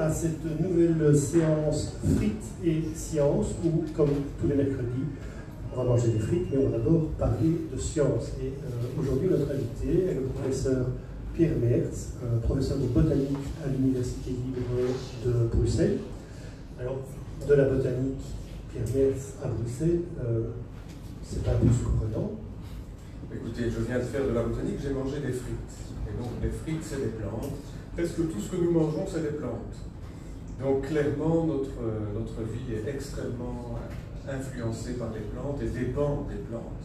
à cette nouvelle séance frites et sciences où, comme tous les mercredis, on va manger des frites, mais on va d'abord parler de sciences. Et aujourd'hui, notre invité est le professeur Pierre Meerts, professeur de botanique à l'Université libre de Bruxelles. Alors, de la botanique, Pierre Meerts à Bruxelles, c'est un peu surprenant. Écoutez, je viens de faire de la botanique, j'ai mangé des frites. Et donc, les frites, c'est des plantes. Presque tout ce que nous mangeons, c'est des plantes. Donc, clairement, notre vie est extrêmement influencée par les plantes et dépend des plantes.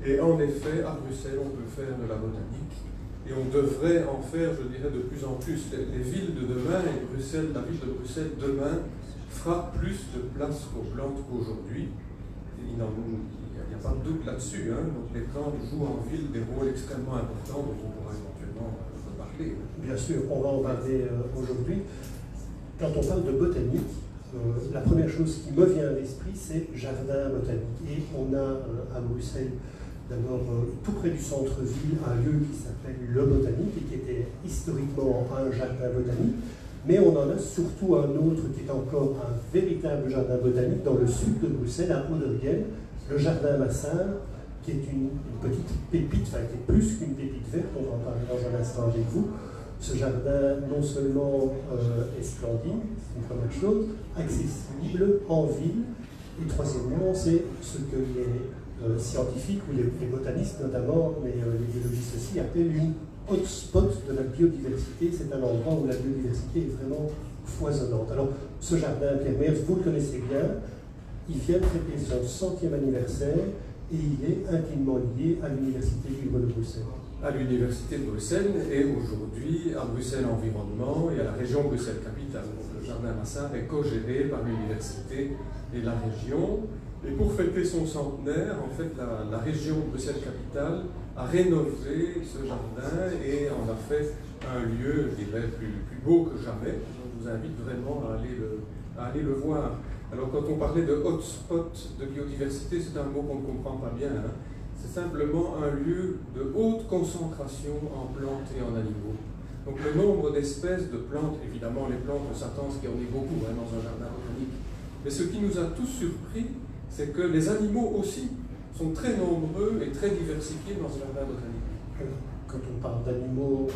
Et en effet, à Bruxelles, on peut faire de la botanique. Et on devrait en faire, je dirais, de plus en plus. Les villes de demain, et Bruxelles, la ville de Bruxelles demain, fera plus de place aux plantes qu'aujourd'hui. Il n'y a pas de doute là-dessus. Hein. Donc les plantes jouent en ville des rôles extrêmement importants dont on pourra éventuellement parler. Bien sûr, on va en parler aujourd'hui. Quand on parle de botanique, la première chose qui me vient à l'esprit, c'est jardin botanique. Et on a à Bruxelles, d'abord tout près du centre-ville, un lieu qui s'appelle Le Botanique et qui était historiquement un jardin botanique. Mais on en a surtout un autre qui est encore un véritable jardin botanique dans le sud de Bruxelles, à Ouderghem, le jardin Massard, qui est une petite pépite, enfin qui est plus qu'une pépite verte, on va en parler dans un instant avec vous. Ce jardin, non seulement est splendide, c'est une première chose, accessible en ville, et troisièmement, c'est ce que les scientifiques ou les botanistes notamment, mais les biologistes aussi, appellent une hotspot de la biodiversité. C'est un endroit où la biodiversité est vraiment foisonnante. Alors, ce jardin, Pierre Meerts, vous le connaissez bien, il vient de fêter son 100e anniversaire et il est intimement lié à l'Université libre de Bruxelles. À l'Université de Bruxelles et aujourd'hui à Bruxelles Environnement et à la région Bruxelles-Capitale. Le jardin Massard est co-géré par l'Université et la région. Et pour fêter son centenaire, en fait, la région Bruxelles-Capitale a rénové ce jardin et en a fait un lieu, je dirais, plus beau que jamais. Je vous invite vraiment à aller le voir. Alors, quand on parlait de hotspot de biodiversité, c'est un mot qu'on ne comprend pas bien. Hein. C'est simplement un lieu de haute concentration en plantes et en animaux. Donc, le nombre d'espèces de plantes, évidemment, les plantes, on s'attend à ce qu'il y en ait beaucoup hein, dans un jardin botanique. Mais ce qui nous a tous surpris, c'est que les animaux aussi sont très nombreux et très diversifiés dans ce jardin botanique. Quand on parle d'animaux,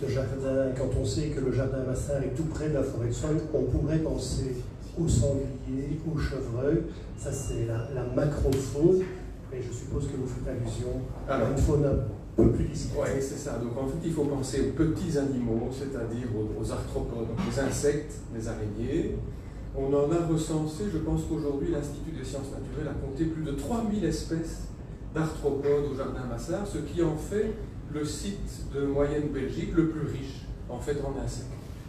de jardin, quand on sait que le jardin Massard est tout près de la forêt de Soignes, on pourrait penser aux sangliers, aux chevreuils. Ça, c'est la macrofaune. Mais je suppose que vous faites allusion à une faune un peu plus discrète. Oui, c'est ça. Donc en fait, il faut penser aux petits animaux, c'est-à-dire aux arthropodes, donc les insectes, les araignées. On en a recensé, je pense qu'aujourd'hui, l'Institut des sciences naturelles a compté plus de 3000 espèces d'arthropodes au jardin Massard, ce qui en fait le site de moyenne Belgique le plus riche, en fait, en insectes.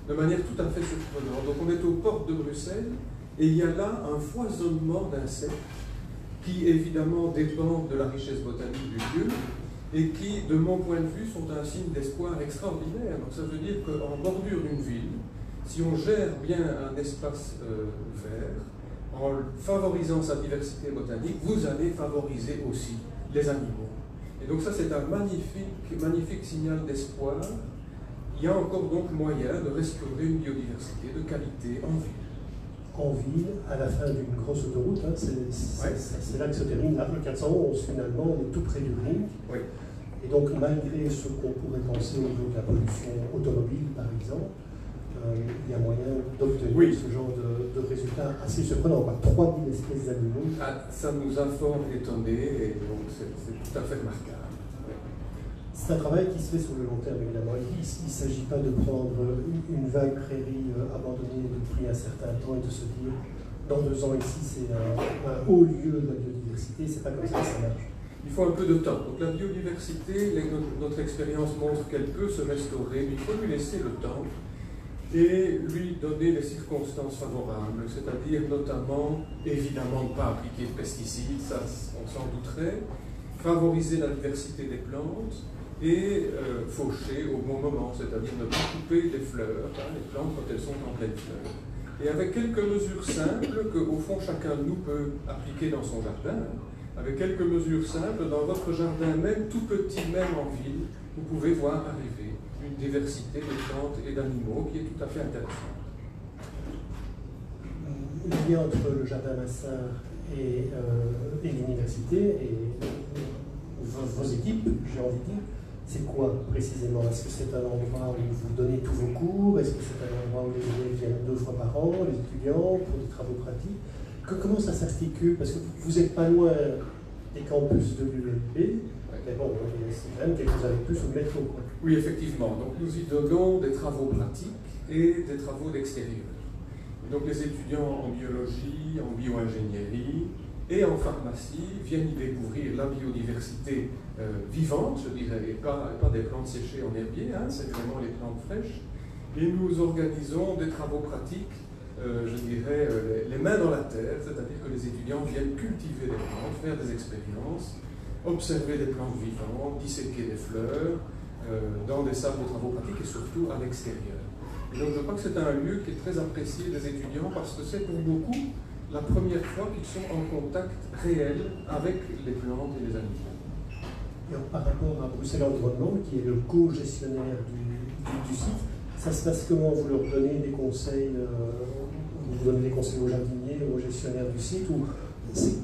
De manière tout à fait surprenante. Donc on est aux portes de Bruxelles, et il y a là un foisonnement d'insectes qui, évidemment, dépendent de la richesse botanique du lieu, et qui, de mon point de vue, sont un signe d'espoir extraordinaire. Donc ça veut dire qu'en bordure d'une ville, si on gère bien un espace vert, en favorisant sa diversité botanique, vous allez favoriser aussi les animaux. Et donc ça, c'est un magnifique signal d'espoir. Il y a encore donc moyen de restaurer une biodiversité de qualité en ville. En ville, à la fin d'une grosse autoroute, hein, c'est là que se termine la 411, finalement, on est tout près du Ring. Oui. Et donc, malgré ce qu'on pourrait penser au niveau de la pollution automobile, par exemple, il y a moyen d'obtenir ce genre de résultats assez surprenants. 3000 espèces d'animaux. Ah, ça nous a fort étonnés, et donc c'est tout à fait remarquable. C'est un travail qui se fait sur le long terme, évidemment. Il ne s'agit pas de prendre une vague prairie abandonnée depuis un certain temps et de se dire, dans 2 ans ici, c'est un haut lieu de la biodiversité. C'est pas comme ça que ça marche. Il faut un peu de temps. Donc la biodiversité, notre expérience montre qu'elle peut se restaurer, mais il faut lui laisser le temps et lui donner les circonstances favorables, c'est-à-dire notamment, évidemment, ne pas appliquer de pesticides, ça on s'en douterait, favoriser la diversité des plantes, et faucher au bon moment, c'est-à-dire ne pas couper les fleurs, hein, les plantes quand elles sont en pleine fleur. Et avec quelques mesures simples que, au fond, chacun de nous peut appliquer dans son jardin, avec quelques mesures simples, dans votre jardin même, tout petit, même en ville, vous pouvez voir arriver une diversité de plantes et d'animaux qui est tout à fait intéressante. Le lien entre le jardin Massart et l'université et vos équipes, j'ai envie de dire, c'est quoi précisément? Est-ce que c'est un endroit où vous donnez tous vos cours? Est-ce que c'est un endroit où les élèves viennent 2 fois par an, les étudiants, pour des travaux pratiques? Comment ça s'articule? Parce que vous n'êtes pas loin des campus de l'ULB, mais bon, c'est quand même quelques années plus au métro, quoi. Oui, effectivement. Donc nous y donnons des travaux pratiques et des travaux d'extérieur. Donc les étudiants en biologie, en bio-ingénierie et en pharmacie viennent y découvrir la biodiversité vivante, je dirais, et pas des plantes séchées en herbier, hein, c'est vraiment les plantes fraîches. Et nous organisons des travaux pratiques, je dirais, les mains dans la terre, c'est-à-dire que les étudiants viennent cultiver des plantes, faire des expériences, observer des plantes vivantes, disséquer des fleurs, dans des salles de travaux pratiques et surtout à l'extérieur. Et donc je crois que c'est un lieu qui est très apprécié des étudiants parce que c'est pour beaucoup la première fois qu'ils sont en contact réel avec les plantes et les animaux. Et par rapport à Bruxelles Environnement, qui est le co-gestionnaire du site, ça se passe comment? Vous leur donnez des conseils, vous donnez des conseils aux jardiniers, aux gestionnaires du site, ou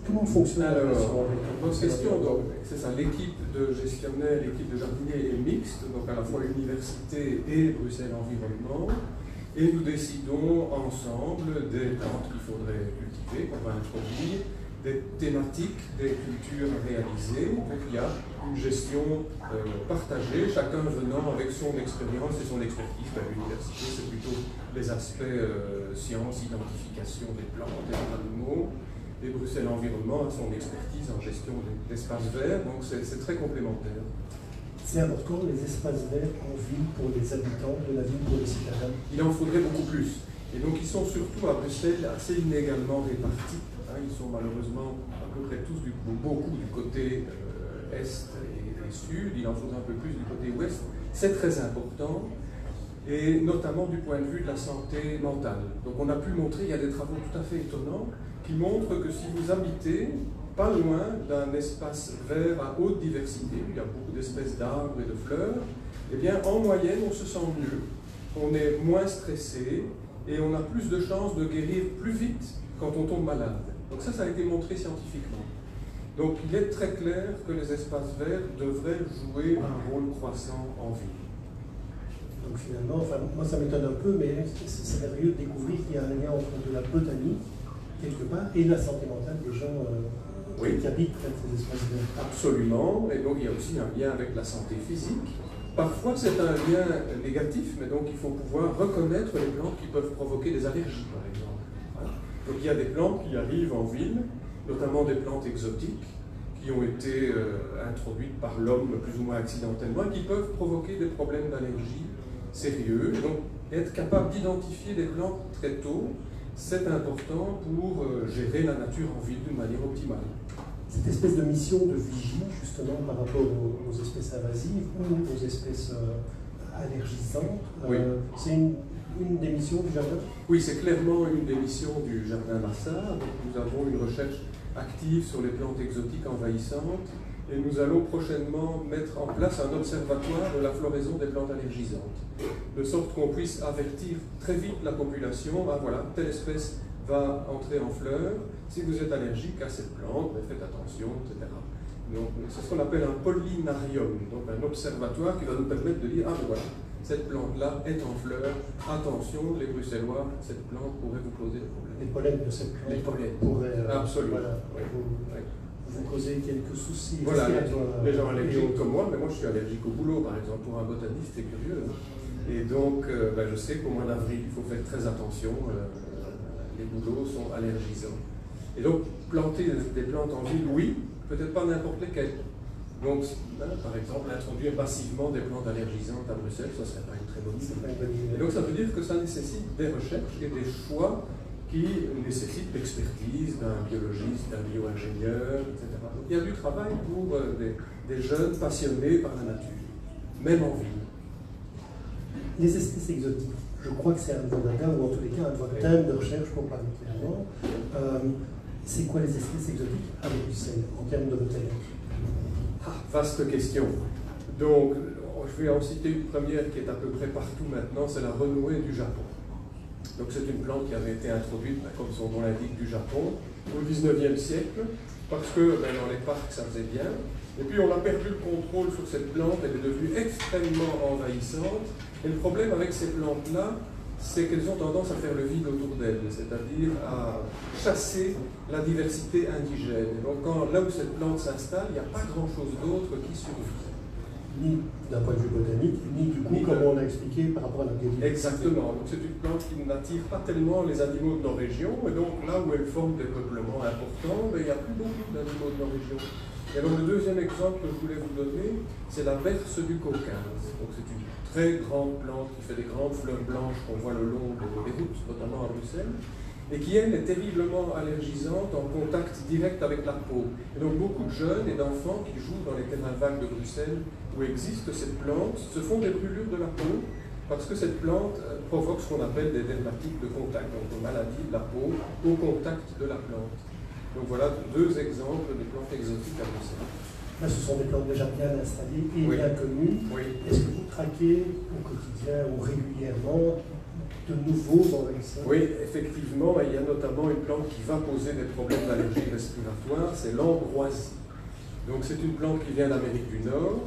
comment fonctionne la relation avec bonne question. Donc, c'est ça, l'équipe de gestionnaires, l'équipe de jardiniers est mixte, donc à la fois l'université et Bruxelles Environnement, et nous décidons ensemble des plantes qu'il faudrait cultiver, qu'on va introduire, des thématiques, des cultures réalisées. Donc il y a une gestion partagée, chacun venant avec son expérience et son expertise. L'université, c'est plutôt les aspects sciences, identification des plantes et des animaux. Et Bruxelles Environnement a son expertise en gestion d'espaces verts, donc c'est très complémentaire. C'est important, les espaces verts en ville pour les habitants de la ville, pour les citadins? Il en faudrait beaucoup plus. Et donc ils sont surtout à Bruxelles assez inégalement répartis. Ils sont malheureusement à peu près tous, beaucoup du côté est et sud, il en faudrait un peu plus du côté ouest. C'est très important, et notamment du point de vue de la santé mentale. Donc on a pu montrer, il y a des travaux tout à fait étonnants, qui montrent que si vous habitez pas loin d'un espace vert à haute diversité, où il y a beaucoup d'espèces d'arbres et de fleurs, eh bien en moyenne on se sent mieux, on est moins stressé, et on a plus de chances de guérir plus vite quand on tombe malade. Donc ça a été montré scientifiquement. Donc il est très clair que les espaces verts devraient jouer un rôle croissant en ville. Donc finalement, enfin, moi ça m'étonne un peu, mais c'est merveilleux de découvrir qu'il y a un lien entre de la botanique, quelque part, et la santé mentale des gens qui habitent près de ces espaces verts. Absolument, et donc il y a aussi un lien avec la santé physique. Parfois c'est un lien négatif, mais donc il faut pouvoir reconnaître les plantes qui peuvent provoquer des allergies, par exemple. Donc il y a des plantes qui arrivent en ville, notamment des plantes exotiques, qui ont été introduites par l'homme plus ou moins accidentellement, et qui peuvent provoquer des problèmes d'allergie sérieux. Donc être capable d'identifier des plantes très tôt, c'est important pour gérer la nature en ville d'une manière optimale. Cette espèce de mission de vigie, justement, par rapport aux espèces invasives ou aux espèces allergisantes, oui. C'est une des missions du jardin? Oui, c'est clairement une des missions du jardin Massart. Donc, nous avons une recherche active sur les plantes exotiques envahissantes et nous allons prochainement mettre en place un observatoire de la floraison des plantes allergisantes, de sorte qu'on puisse avertir très vite la population, ah voilà, telle espèce va entrer en fleur, si vous êtes allergique à cette plante, faites attention, etc. Donc c'est ce qu'on appelle un pollinarium, donc un observatoire qui va nous permettre de dire, ah ben voilà, cette plante-là est en fleur, attention les Bruxellois, cette plante pourrait vous poser des problèmes. Les pollens de cette plante pourraient absolument. Voilà, vous causer quelques soucis. Voilà, les gens allergiques comme moi, mais moi je suis allergique au boulot par exemple, pour un botaniste c'est curieux. Et donc je sais qu'au mois d'avril il faut faire très attention, les bouleaux sont allergisants. Et donc planter des plantes en ville, oui, peut-être pas n'importe lesquelles. Donc, par exemple, introduire massivement des plantes allergisantes à Bruxelles, ça ne serait pas une très bonne idée. Et donc, ça veut dire que ça nécessite des recherches et des choix qui nécessitent l'expertise d'un biologiste, d'un bio-ingénieur, etc. Donc, il y a du travail pour des jeunes passionnés par la nature, même en ville. Les espèces exotiques, je crois que c'est un de vos dada, ou en tous les cas un de vos thèmes de recherche pour parler clairement. C'est quoi les espèces exotiques à Bruxelles en termes de botanique? Vaste question. Donc, je vais en citer une première qui est à peu près partout maintenant, c'est la renouée du Japon. Donc c'est une plante qui avait été introduite, comme son nom l'indique, du Japon au 19e siècle, parce que dans les parcs ça faisait bien. Et puis on a perdu le contrôle sur cette plante, elle est devenue extrêmement envahissante. Et le problème avec ces plantes-là, c'est qu'elles ont tendance à faire le vide autour d'elles, c'est-à-dire à chasser la diversité indigène. Et donc là où cette plante s'installe, il n'y a pas grand-chose d'autre qui survit. Ni d'un point de vue botanique, ni du coup, comme on a expliqué, par rapport à la biodiversité. Exactement. Donc c'est une plante qui n'attire pas tellement les animaux de nos régions, et donc là où elle forme des peuplements importants, il n'y a plus beaucoup d'animaux de nos régions. Et donc le deuxième exemple que je voulais vous donner, c'est la berce du Caucase. Donc c'est une très grande plante qui fait des grandes fleurs blanches qu'on voit le long des routes, notamment à Bruxelles, et qui, elle, est terriblement allergisante en contact direct avec la peau. Et donc beaucoup de jeunes et d'enfants qui jouent dans les terrains vagues de Bruxelles où existe cette plante se font des brûlures de la peau parce que cette plante provoque ce qu'on appelle des dermatites de contact, donc une maladie de la peau au contact de la plante. Donc voilà deux exemples de plantes exotiques à Bruxelles. Là, ce sont des plantes déjà bien installées et Oui. bien connues. Oui. Est-ce que vous traquez au quotidien ou régulièrement de nouveaux envahisseurs? Oui, effectivement, il y a notamment une plante qui va poser des problèmes d'allergie respiratoire, c'est l'ambroisie. Donc c'est une plante qui vient d'Amérique du Nord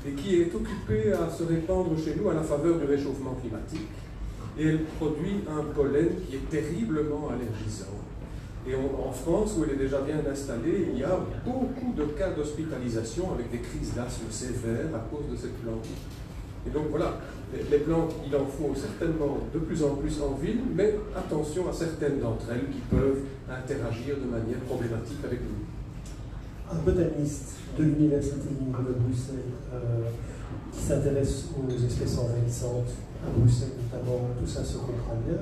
et qui est occupée à se répandre chez nous à la faveur du réchauffement climatique. Et elle produit un pollen qui est terriblement allergisant. Et en France, où elle est déjà bien installée, il y a beaucoup de cas d'hospitalisation avec des crises d'asthme sévères à cause de cette plante. Et donc voilà, les plantes, il en faut certainement de plus en plus en ville, mais attention à certaines d'entre elles qui peuvent interagir de manière problématique avec nous. Un botaniste de l'Université libre de Bruxelles qui s'intéresse aux espèces envahissantes à Bruxelles notamment, tout ça se comprend bien,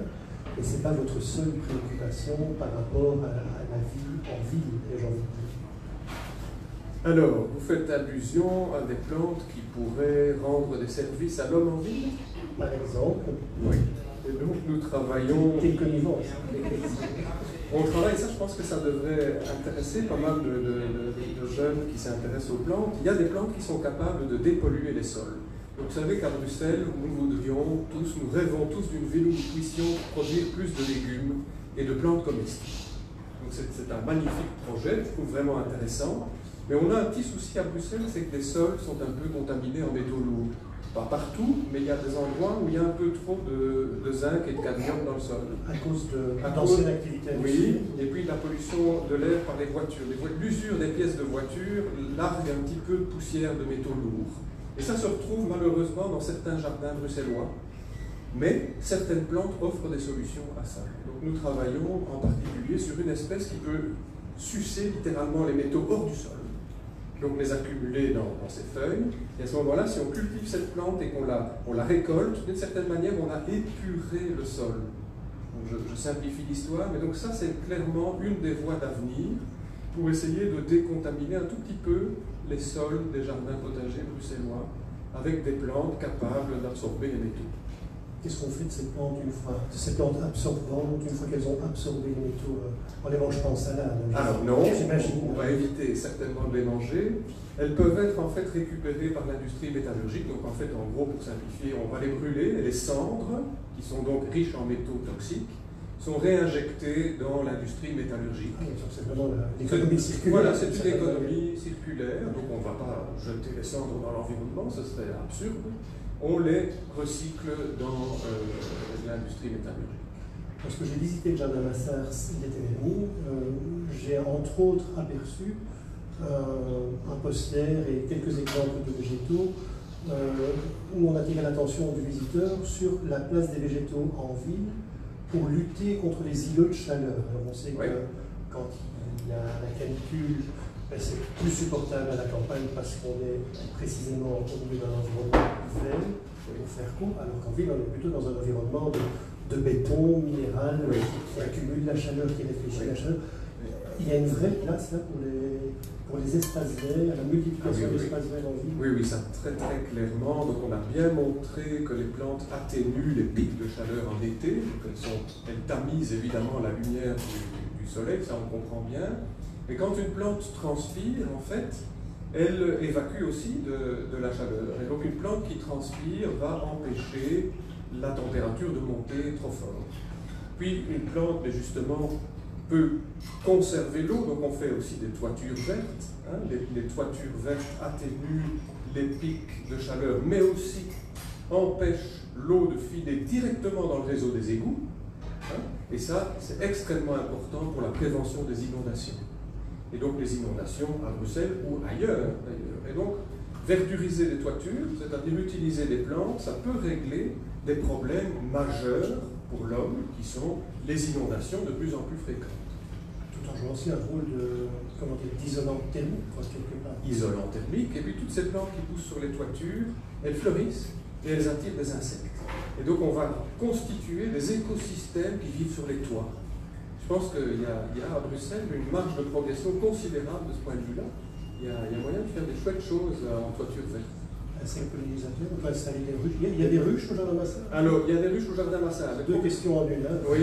et ce n'est pas votre seule préoccupation par rapport à la vie en ville, j'ai envie de dire. Alors, vous faites allusion à des plantes qui pourraient rendre des services à l'homme en ville? Par exemple, Oui. Et donc nous travaillons... quelle connivence. On travaille, ça je pense que ça devrait intéresser pas mal de jeunes qui s'intéressent aux plantes. Il y a des plantes qui sont capables de dépolluer les sols. Donc vous savez qu'à Bruxelles, nous voudrions tous, nous rêvons tous d'une ville où nous puissions produire plus de légumes et de plantes comestibles. Donc c'est un magnifique projet, je trouve vraiment intéressant. Mais on a un petit souci à Bruxelles, c'est que les sols sont un peu contaminés en métaux lourds. Pas partout, mais il y a des endroits où il y a un peu trop de zinc et de cadmium dans le sol. À cause d'anciennes activités industrielles. Oui, et puis la pollution de l'air par les voitures. L'usure des pièces de voiture largue un petit peu de poussière de métaux lourds. Et ça se retrouve malheureusement dans certains jardins bruxellois. Mais certaines plantes offrent des solutions à ça. Donc nous travaillons en particulier sur une espèce qui peut sucer littéralement les métaux hors du sol. Donc les accumuler dans ses feuilles. Et à ce moment-là, si on cultive cette plante et qu'on la récolte, d'une certaine manière, on a épuré le sol. Donc je simplifie l'histoire, mais donc ça, c'est clairement une des voies d'avenir pour essayer de décontaminer un tout petit peu les sols des jardins potagers bruxellois avec des plantes capables d'absorber les métaux. Qu'est-ce qu'on fait de ces plantes une fois, de ces plantes absorbantes, une fois qu'elles ont absorbé les métaux? On les mange pas en salade. Alors non, j'imagine. on va éviter certainement de les manger. Elles peuvent être en fait récupérées par l'industrie métallurgique. Donc en fait, en gros, pour simplifier, on va les brûler et les cendres, qui sont donc riches en métaux toxiques, sont réinjectées dans l'industrie métallurgique. C'est vraiment l'économie circulaire. Voilà, c'est une économie circulaire. Donc on ne va pas jeter les cendres dans l'environnement, ce serait absurde. On les recycle dans l'industrie métallurgique. Lorsque j'ai visité le jardin Massars l'été dernier, j'ai entre autres aperçu un poster et quelques exemples de végétaux où on attirait l'attention du visiteur sur la place des végétaux en ville pour lutter contre les îlots de chaleur. Alors on sait que quand il y a la canicule, c'est plus supportable à la campagne parce qu'on est précisément au milieu d'un environnement vert, pour faire court, alors qu'en ville on est plutôt dans un environnement de béton, minéral, qui accumule la chaleur, qui réfléchit la chaleur. Il y a une vraie place là pour les espaces verts, la multiplication d'espaces verts en ville. Oui, oui, ça très très clairement. Donc on a bien montré que les plantes atténuent les pics de chaleur en été. Elles tamisent évidemment la lumière du soleil, ça on comprend bien. Mais quand une plante transpire, en fait, elle évacue aussi de la chaleur. Et donc une plante qui transpire va empêcher la température de monter trop fort. Puis une plante, mais justement, peut conserver l'eau, donc on fait aussi des toitures vertes. Hein. Les toitures vertes atténuent les pics de chaleur, mais aussi empêchent l'eau de filer directement dans le réseau des égouts. Hein. Et ça, c'est extrêmement important pour la prévention des inondations. Et donc les inondations à Bruxelles ou ailleurs, d'ailleurs. Et donc, verduriser les toitures, c'est-à-dire utiliser des plantes, ça peut régler des problèmes majeurs pour l'homme, qui sont les inondations de plus en plus fréquentes. Tout en jouant aussi un rôle d'isolant thermique, quelque part. Isolant thermique, et puis toutes ces plantes qui poussent sur les toitures, elles fleurissent et elles attirent des insectes. Et donc on va constituer des écosystèmes qui vivent sur les toits. Je pense qu'il y a à Bruxelles une marge de progression considérable de ce point de vue-là. Il y a moyen de faire des chouettes choses en toiture verte. Insectes pollinisateurs, on peut installer des ruches. Il y a des ruches au Jardin Massard? Alors, il y a des ruches au Jardin Massard. Deux questions en une. Oui.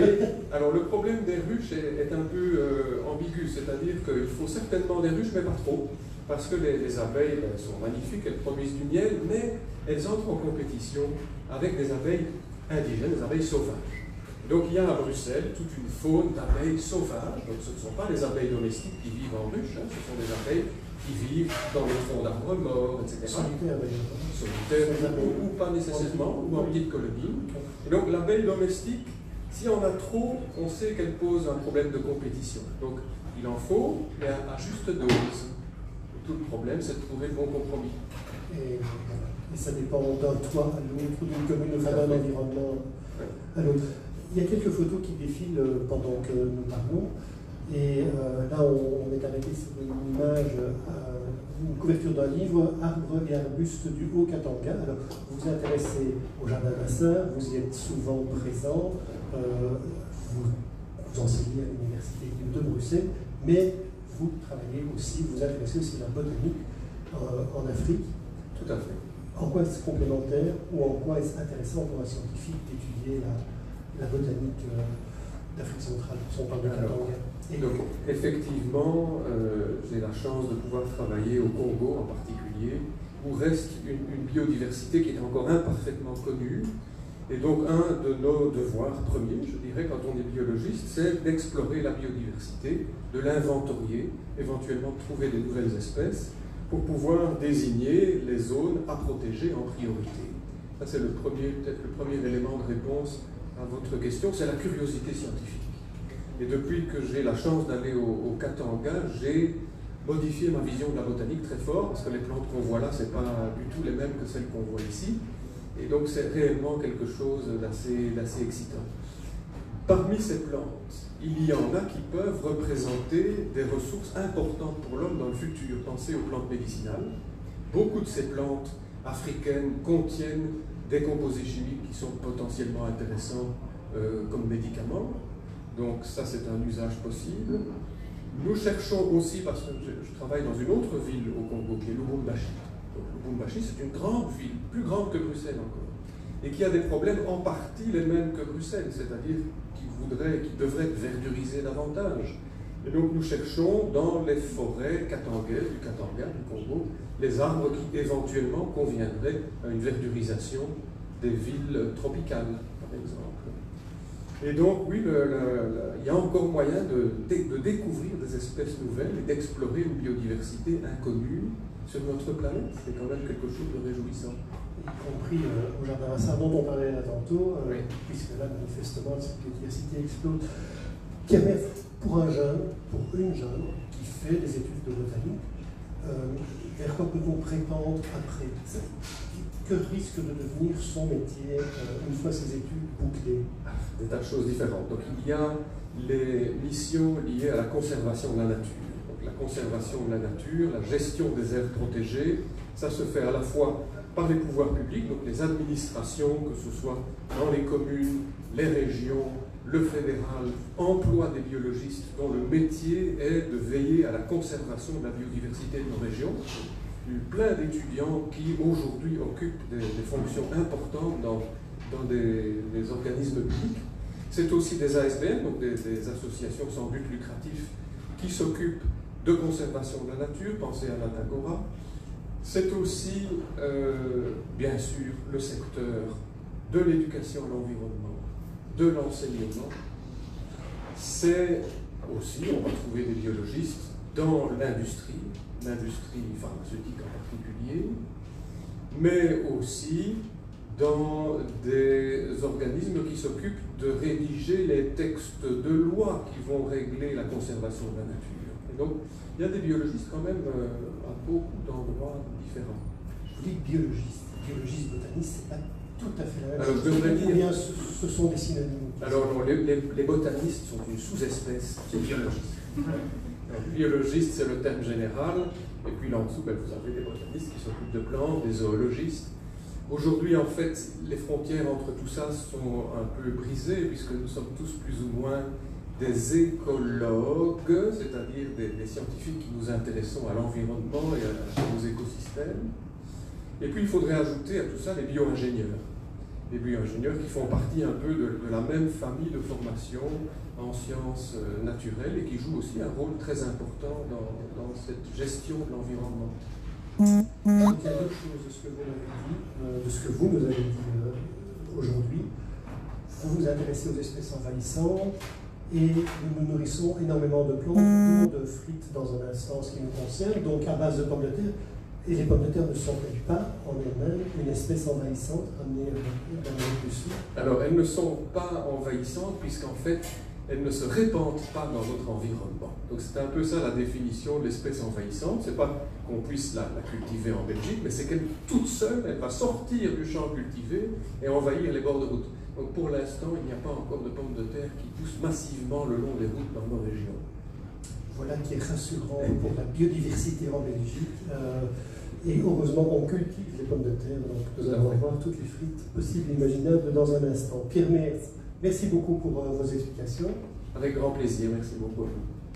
Alors, le problème des ruches est un peu ambigu, c'est-à-dire qu'il faut certainement des ruches, mais pas trop, parce que les abeilles sont magnifiques, elles produisent du miel, mais elles entrent en compétition avec des abeilles indigènes, des abeilles sauvages. Donc, il y a à Bruxelles toute une faune d'abeilles sauvages. Donc, ce ne sont pas les abeilles domestiques qui vivent en ruche, hein, ce sont des abeilles qui vivent dans les troncs d'arbres morts, etc. Solitaires d'ailleurs. Solitaires ou pas nécessairement, ou en petite colonie. Et donc l'abeille domestique, si on a trop, on sait qu'elle pose un problème de compétition. Donc il en faut, mais à juste dose. Et tout le problème, c'est de trouver le bon compromis. Et ça dépend d'un toit à l'autre, d'une commune, enfin d'un environnement à l'autre. Il y a quelques photos qui défilent pendant que nous parlons. Et là, on est arrêté sur une image, une couverture d'un livre, Arbres et arbustes du Haut-Katanga. Alors, vous vous intéressez au Jardin Massard, vous y êtes souvent présent, vous enseignez à l'Université de Bruxelles, mais vous travaillez aussi, vous intéressez aussi à la botanique en Afrique. Tout à fait. En quoi est-ce complémentaire ou en quoi est-ce intéressant pour un scientifique d'étudier la botanique d'Afrique centrale, si on parle de Katanga? Donc, effectivement, j'ai la chance de pouvoir travailler au Congo en particulier, où reste une biodiversité qui est encore imparfaitement connue. Et donc, un de nos devoirs premiers, je dirais, quand on est biologiste, c'est d'explorer la biodiversité, de l'inventorier, éventuellement de trouver des nouvelles espèces, pour pouvoir désigner les zones à protéger en priorité. Ça, c'est peut-être le premier élément de réponse à votre question, c'est la curiosité scientifique. Et depuis que j'ai la chance d'aller au Katanga, j'ai modifié ma vision de la botanique très fort, parce que les plantes qu'on voit là, ce n'est pas du tout les mêmes que celles qu'on voit ici. Et donc c'est réellement quelque chose d'assez excitant. Parmi ces plantes, il y en a qui peuvent représenter des ressources importantes pour l'homme dans le futur. Pensez aux plantes médicinales. Beaucoup de ces plantes africaines contiennent des composés chimiques qui sont potentiellement intéressants comme médicaments. Donc ça, c'est un usage possible. Nous cherchons aussi, parce que je travaille dans une autre ville au Congo, qui est Lubumbashi. Donc Lubumbashi, c'est une grande ville, plus grande que Bruxelles encore, et qui a des problèmes en partie les mêmes que Bruxelles, c'est-à-dire qui devrait verduriser davantage. Et donc nous cherchons dans les forêts katangaises, du Katanga, du Congo, les arbres qui éventuellement conviendraient à une verdurisation des villes tropicales, par exemple. Et donc, oui, il y a encore moyen de découvrir des espèces nouvelles et d'explorer une biodiversité inconnue sur notre planète. C'est quand même quelque chose de réjouissant. Y compris au Jardin Massard, dont on parlait là tantôt, oui. Puisque là, manifestement, cette biodiversité explose. Pierre, pour un jeune, pour une jeune qui fait des études de botanique, vers quoi peut-on prétendre après? Que risque de devenir son métier une fois ses études bouclées? Des tas de choses différentes. Donc il y a les missions liées à la conservation de la nature. Donc la conservation de la nature, la gestion des aires protégées, ça se fait à la fois par les pouvoirs publics, donc les administrations, que ce soit dans les communes, les régions, le fédéral, emploie des biologistes dont le métier est de veiller à la conservation de la biodiversité de nos régions. Il y a eu plein d'étudiants qui aujourd'hui occupent des fonctions importantes dans des organismes publics. C'est aussi des ASBN, donc des associations sans but lucratif, qui s'occupent de conservation de la nature, pensez à l'Atagora. C'est aussi, bien sûr, le secteur de l'éducation à l'environnement, de l'enseignement. C'est aussi, on va trouver des biologistes dans l'industrie pharmaceutique en particulier, mais aussi dans des organismes qui s'occupent de rédiger les textes de loi qui vont régler la conservation de la nature. Et donc, il y a des biologistes quand même à beaucoup d'endroits différents. Vous dites biologiste, botaniste, c'est pas tout à fait la même chose. Je devrais dire, combien ce sont des synonymes? Alors, non, les botanistes sont une sous-espèce des biologistes. Donc, biologiste, c'est le terme général, et puis là en dessous, vous avez des botanistes qui s'occupent de plantes, des zoologistes. Aujourd'hui, en fait, les frontières entre tout ça sont un peu brisées, puisque nous sommes tous plus ou moins des écologues, c'est-à-dire des scientifiques qui nous intéressons à l'environnement et aux écosystèmes. Et puis, il faudrait ajouter à tout ça les bio-ingénieurs. Les bio-ingénieurs qui font partie un peu de la même famille de formation en sciences naturelles et qui jouent aussi un rôle très important dans cette gestion de l'environnement. Il y a deux choses de ce que vous m'avez dit, de ce que vous nous avez dit aujourd'hui. Vous vous intéressez aux espèces envahissantes et nous nous nourrissons énormément de plantes, dont de frites dans un instant, ce qui nous concerne, donc à base de pommes de terre. Et les pommes de terre ne sont pas en elles-mêmes une espèce envahissante amenée d'Amérique du Sud. Alors, elles ne sont pas envahissantes puisqu'en fait, elles ne se répandent pas dans notre environnement. Donc c'est un peu ça la définition de l'espèce envahissante. C'est pas qu'on puisse la cultiver en Belgique, mais c'est qu'elle toute seule, elle va sortir du champ cultivé et envahir les bords de route. Donc pour l'instant, il n'y a pas encore de pommes de terre qui poussent massivement le long des routes dans nos régions. Voilà qui est rassurant pour la biodiversité en Belgique. Et heureusement, on cultive les pommes de terre, donc nous allons voir toutes les frites possibles et imaginables dans un instant. Pierre, merci beaucoup pour vos explications. Avec grand plaisir, merci beaucoup à vous.